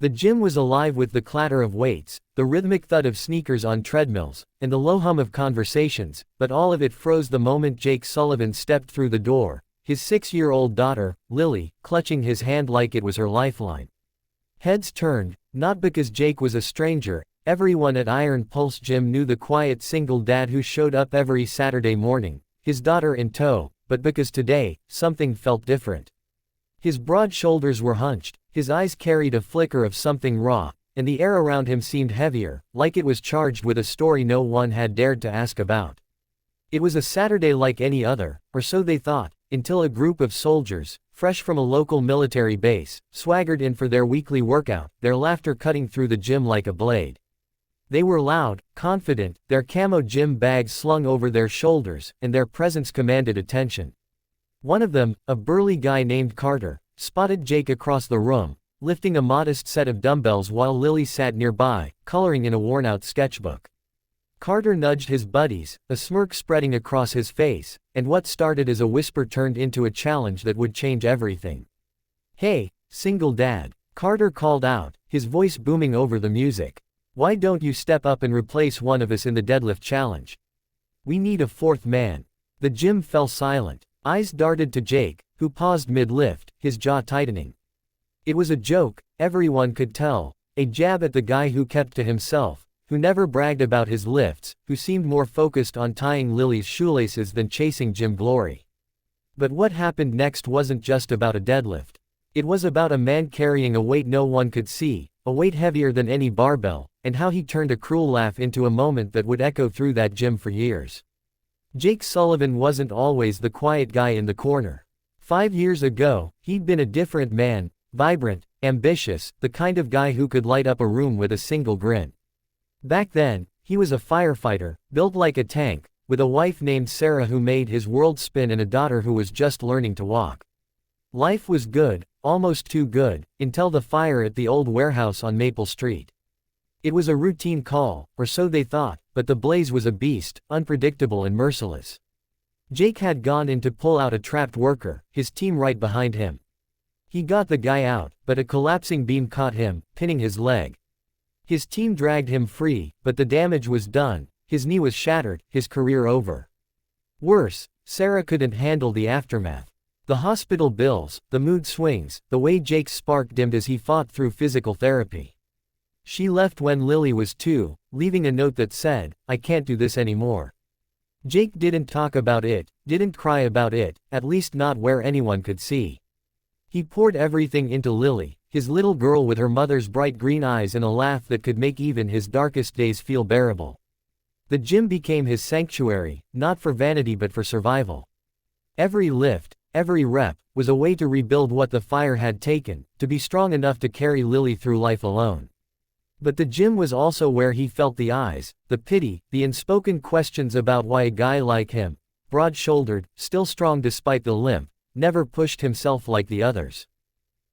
The gym was alive with the clatter of weights, the rhythmic thud of sneakers on treadmills, and the low hum of conversations, but all of it froze the moment Jake Sullivan stepped through the door, his 6-year-old daughter, Lily, clutching his hand like it was her lifeline. Heads turned, not because Jake was a stranger. Everyone at Iron Pulse Gym knew the quiet single dad who showed up every Saturday morning, his daughter in tow, but because today, something felt different. His broad shoulders were hunched, his eyes carried a flicker of something raw, and the air around him seemed heavier, like it was charged with a story no one had dared to ask about. It was a Saturday like any other, or so they thought, until a group of soldiers, fresh from a local military base, swaggered in for their weekly workout, their laughter cutting through the gym like a blade. They were loud, confident, their camo gym bags slung over their shoulders, and their presence commanded attention. One of them, a burly guy named Carter, spotted Jake across the room, lifting a modest set of dumbbells while Lily sat nearby, coloring in a worn-out sketchbook. Carter nudged his buddies, a smirk spreading across his face, and what started as a whisper turned into a challenge that would change everything. "Hey, single dad," Carter called out, his voice booming over the music. "Why don't you step up and replace one of us in the deadlift challenge? We need a fourth man." The gym fell silent. Eyes darted to Jake, who paused mid-lift, his jaw tightening. It was a joke, everyone could tell, a jab at the guy who kept to himself, who never bragged about his lifts, who seemed more focused on tying Lily's shoelaces than chasing gym glory. But what happened next wasn't just about a deadlift. It was about a man carrying a weight no one could see, a weight heavier than any barbell, and how he turned a cruel laugh into a moment that would echo through that gym for years. Jake Sullivan wasn't always the quiet guy in the corner. 5 years ago, he'd been a different man, vibrant, ambitious, the kind of guy who could light up a room with a single grin. Back then, he was a firefighter, built like a tank, with a wife named Sarah who made his world spin and a daughter who was just learning to walk. Life was good, almost too good, until the fire at the old warehouse on Maple Street. It was a routine call, or so they thought, but the blaze was a beast, unpredictable and merciless. Jake had gone in to pull out a trapped worker, his team right behind him. He got the guy out, but a collapsing beam caught him, pinning his leg. His team dragged him free, but the damage was done, his knee was shattered, his career over. Worse, Sarah couldn't handle the aftermath. The hospital bills, the mood swings, the way Jake's spark dimmed as he fought through physical therapy. She left when Lily was 2, leaving a note that said, "I can't do this anymore." Jake didn't talk about it, didn't cry about it, at least not where anyone could see. He poured everything into Lily, his little girl with her mother's bright green eyes and a laugh that could make even his darkest days feel bearable. The gym became his sanctuary, not for vanity but for survival. Every lift, every rep, was a way to rebuild what the fire had taken, to be strong enough to carry Lily through life alone. But the gym was also where he felt the eyes, the pity, the unspoken questions about why a guy like him, broad-shouldered, still strong despite the limp, never pushed himself like the others.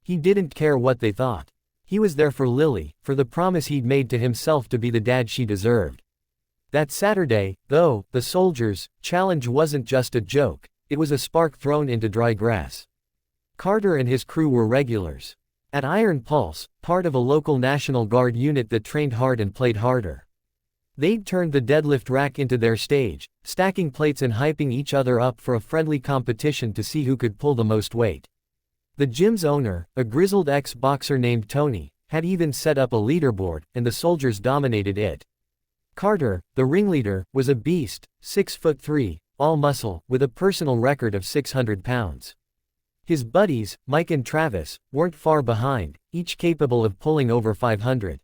He didn't care what they thought. He was there for Lily, for the promise he'd made to himself to be the dad she deserved. That Saturday, though, the soldiers' challenge wasn't just a joke, it was a spark thrown into dry grass. Carter and his crew were regulars. At Iron Pulse, part of a local National Guard unit that trained hard and played harder. They'd turned the deadlift rack into their stage, stacking plates and hyping each other up for a friendly competition to see who could pull the most weight. The gym's owner, a grizzled ex-boxer named Tony, had even set up a leaderboard, and the soldiers dominated it. Carter, the ringleader, was a beast, 6'3", all muscle, with a personal record of 600 pounds. His buddies, Mike and Travis, weren't far behind, each capable of pulling over 500.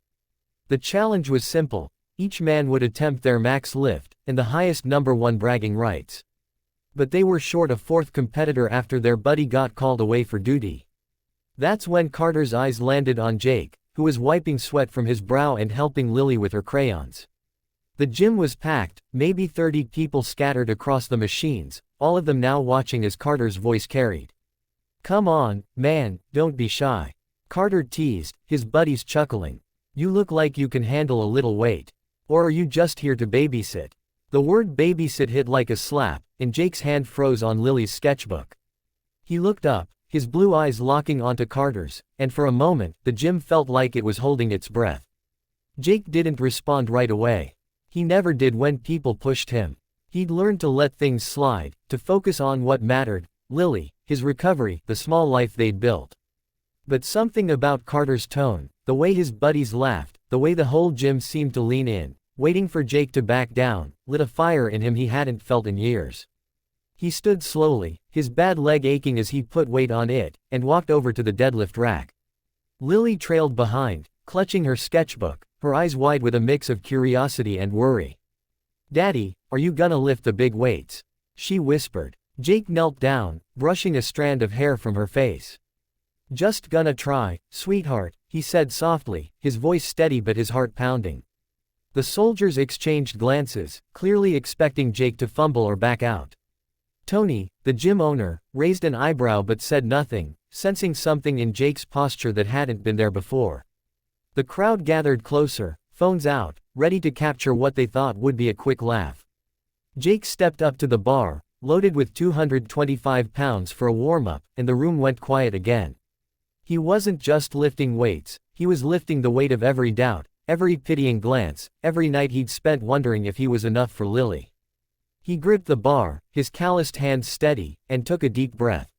The challenge was simple. Each man would attempt their max lift, and the highest number won bragging rights. But they were short a fourth competitor after their buddy got called away for duty. That's when Carter's eyes landed on Jake, who was wiping sweat from his brow and helping Lily with her crayons. The gym was packed, maybe 30 people scattered across the machines, all of them now watching as Carter's voice carried. "Come on, man, don't be shy," Carter teased, his buddies chuckling. "You look like you can handle a little weight. Or are you just here to babysit?" The word babysit hit like a slap, and Jake's hand froze on Lily's sketchbook. He looked up, his blue eyes locking onto Carter's, and for a moment, the gym felt like it was holding its breath. Jake didn't respond right away. He never did when people pushed him. He'd learned to let things slide, to focus on what mattered: Lily, his recovery, the small life they'd built. But something about Carter's tone, the way his buddies laughed, the way the whole gym seemed to lean in, waiting for Jake to back down, lit a fire in him he hadn't felt in years. He stood slowly, his bad leg aching as he put weight on it, and walked over to the deadlift rack. Lily trailed behind, clutching her sketchbook, her eyes wide with a mix of curiosity and worry. "Daddy, are you gonna lift the big weights?" she whispered. Jake knelt down, brushing a strand of hair from her face. "Just gonna try, sweetheart," he said softly, his voice steady but his heart pounding. The soldiers exchanged glances, clearly expecting Jake to fumble or back out. Tony, the gym owner, raised an eyebrow but said nothing, sensing something in Jake's posture that hadn't been there before. The crowd gathered closer, phones out, ready to capture what they thought would be a quick laugh. Jake stepped up to the bar, loaded with 225 pounds for a warm-up, and the room went quiet again. He wasn't just lifting weights, he was lifting the weight of every doubt, every pitying glance, every night he'd spent wondering if he was enough for Lily. He gripped the bar, his calloused hands steady, and took a deep breath.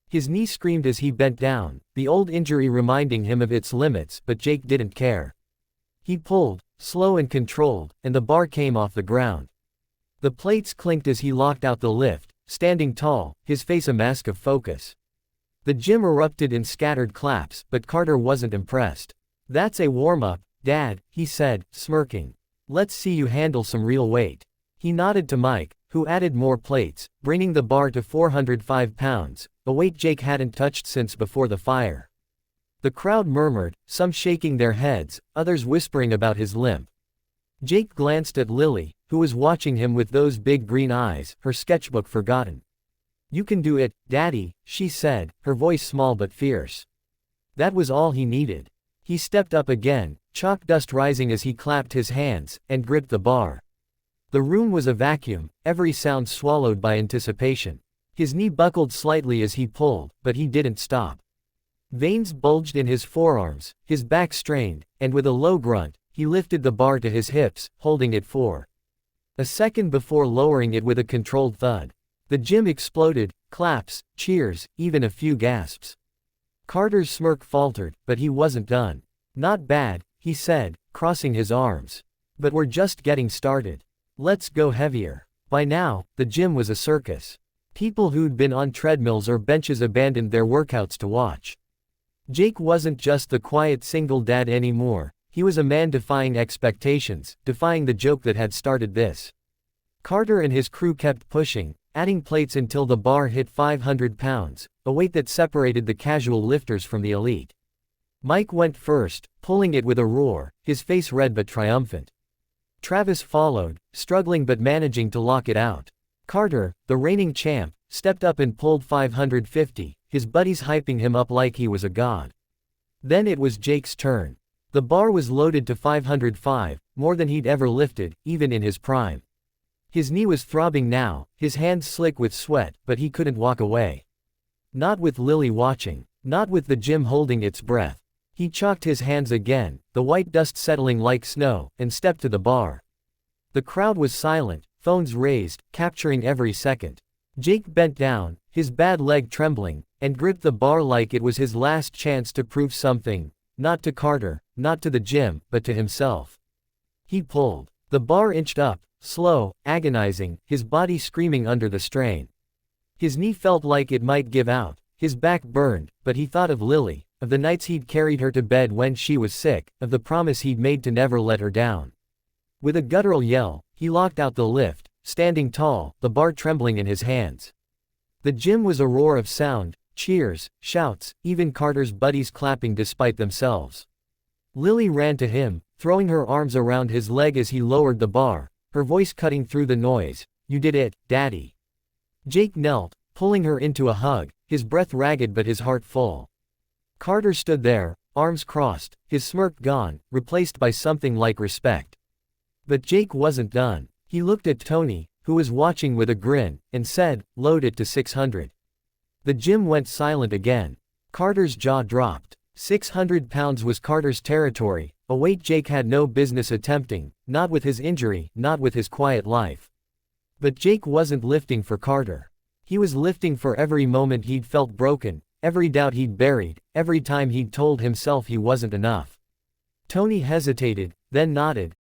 His knee screamed as he bent down, the old injury reminding him of its limits, but Jake didn't care. He pulled, slow and controlled, and the bar came off the ground. The plates clinked as he locked out the lift, standing tall, his face a mask of focus. The gym erupted in scattered claps, but Carter wasn't impressed. "That's a warm-up, Dad," he said, smirking. "Let's see you handle some real weight." He nodded to Mike, who added more plates, bringing the bar to 405 pounds, a weight Jake hadn't touched since before the fire. The crowd murmured, some shaking their heads, others whispering about his limp. Jake glanced at Lily, who was watching him with those big green eyes, her sketchbook forgotten. "You can do it, Daddy," she said, her voice small but fierce. That was all he needed. He stepped up again, chalk dust rising as he clapped his hands, and gripped the bar. The room was a vacuum, every sound swallowed by anticipation. His knee buckled slightly as he pulled, but he didn't stop. Veins bulged in his forearms, his back strained, and with a low grunt, he lifted the bar to his hips, holding it for a second before lowering it with a controlled thud. The gym exploded, claps, cheers, even a few gasps. Carter's smirk faltered, but he wasn't done. "Not bad," he said, crossing his arms. "But we're just getting started. Let's go heavier." By now, the gym was a circus. People who'd been on treadmills or benches abandoned their workouts to watch. Jake wasn't just the quiet single dad anymore, he was a man defying expectations, defying the joke that had started this. Carter and his crew kept pushing, adding plates until the bar hit 500 pounds, a weight that separated the casual lifters from the elite. Mike went first, pulling it with a roar, his face red but triumphant. Travis followed, struggling but managing to lock it out. Carter, the reigning champ, stepped up and pulled 550, his buddies hyping him up like he was a god. Then it was Jake's turn. The bar was loaded to 505, more than he'd ever lifted, even in his prime. His knee was throbbing now, his hands slick with sweat, but he couldn't walk away. Not with Lily watching, not with the gym holding its breath. He chalked his hands again, the white dust settling like snow, and stepped to the bar. The crowd was silent, phones raised, capturing every second. Jake bent down, his bad leg trembling, and gripped the bar like it was his last chance to prove something, not to Carter, not to the gym, but to himself. He pulled. The bar inched up, slow, agonizing, his body screaming under the strain. His knee felt like it might give out, his back burned, but he thought of Lily, of the nights he'd carried her to bed when she was sick, of the promise he'd made to never let her down. With a guttural yell, he locked out the lift, standing tall, the bar trembling in his hands. The gym was a roar of sound, cheers, shouts, even Carter's buddies clapping despite themselves. Lily ran to him, throwing her arms around his leg as he lowered the bar, her voice cutting through the noise. "You did it, Daddy." Jake knelt, pulling her into a hug, his breath ragged but his heart full. Carter stood there, arms crossed, his smirk gone, replaced by something like respect. But Jake wasn't done. He looked at Tony, who was watching with a grin, and said, "Load it to 600. The gym went silent again. Carter's jaw dropped. 600 pounds was Carter's territory, a weight Jake had no business attempting, not with his injury, not with his quiet life. But Jake wasn't lifting for Carter. He was lifting for every moment he'd felt broken, every doubt he'd buried, every time he'd told himself he wasn't enough. Tony hesitated, then nodded.